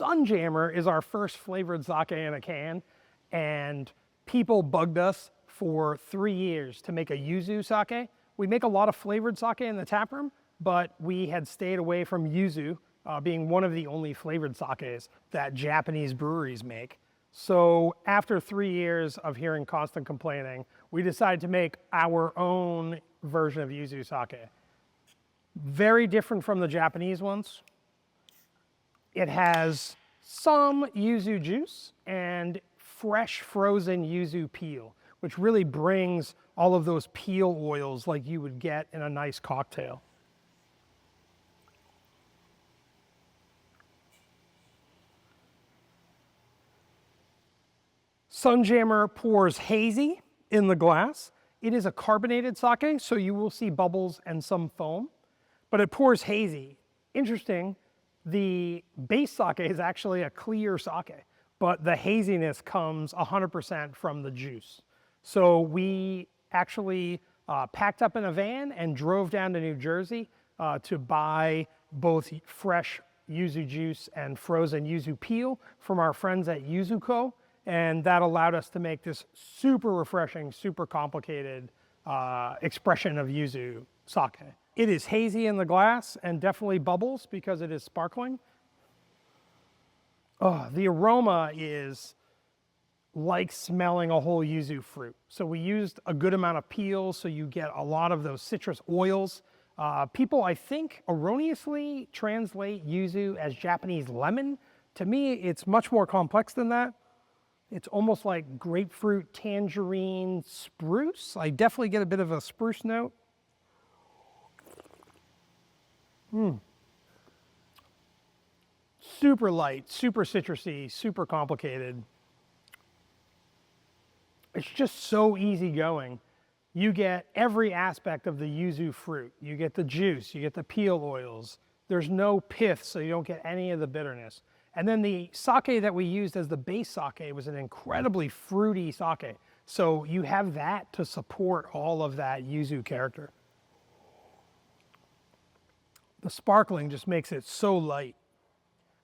Sunjammer is our first flavored sake in a can, and people bugged us for 3 years to make a Yuzu sake. We make a lot of flavored sake in the taproom, but we had stayed away from Yuzu, being one of the only flavored sakes that Japanese breweries make. So after 3 years of hearing constant complaining, we decided to make our own version of Yuzu sake. Very different from the Japanese ones. It has some yuzu juice and fresh frozen yuzu peel, which really brings all of those peel oils like you would get in a nice cocktail. Sunjammer pours hazy in the glass. It is a carbonated sake, so you will see bubbles and some foam, but it pours hazy. Interesting, the base sake is actually a clear sake, but the haziness comes 100% from the juice. So we actually packed up in a van and drove down to New Jersey to buy both fresh yuzu juice and frozen yuzu peel from our friends at Yuzu, and that allowed us to make this super refreshing, super complicated expression of yuzu sake. It is hazy in the glass and definitely bubbles because it is sparkling. Oh, the aroma is like smelling a whole yuzu fruit. So we used a good amount of peel, so you get a lot of those citrus oils. People, I think, erroneously translate yuzu as Japanese lemon. To me, it's much more complex than that. It's almost like grapefruit, tangerine, spruce. I definitely get a bit of a spruce note. Super light, super citrusy, super complicated. It's just so easygoing. You get every aspect of the yuzu fruit. You get the juice, you get the peel oils. There's no pith, so you don't get any of the bitterness. And then the sake that we used as the base sake was an incredibly fruity sake. So you have that to support all of that yuzu character. The sparkling just makes it so light.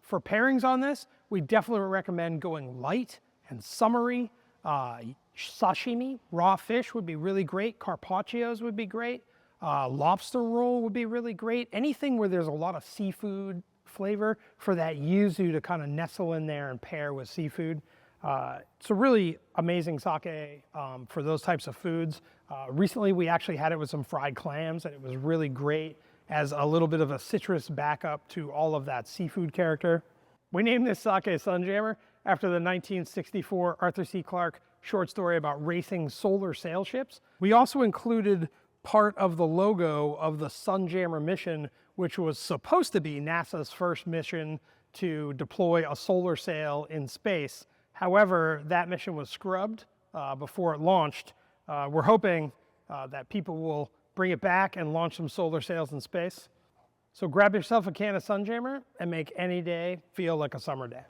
For pairings on this, we definitely recommend going light and summery. Sashimi, raw fish would be really great. Carpaccios would be great. Lobster roll would be really great. Anything where there's a lot of seafood flavor for that yuzu to kind of nestle in there and pair with seafood. It's a really amazing sake for those types of foods. Recently, we actually had it with some fried clams, and it was really great as a little bit of a citrus backup to all of that seafood character. We named this sake Sunjammer after the 1964 Arthur C. Clarke short story about racing solar sail ships. We also included part of the logo of the Sunjammer mission, which was supposed to be NASA's first mission to deploy a solar sail in space. However, that mission was scrubbed before it launched. We're hoping that people will bring it back and launch some solar sails in space. So grab yourself a can of Sunjammer and make any day feel like a summer day.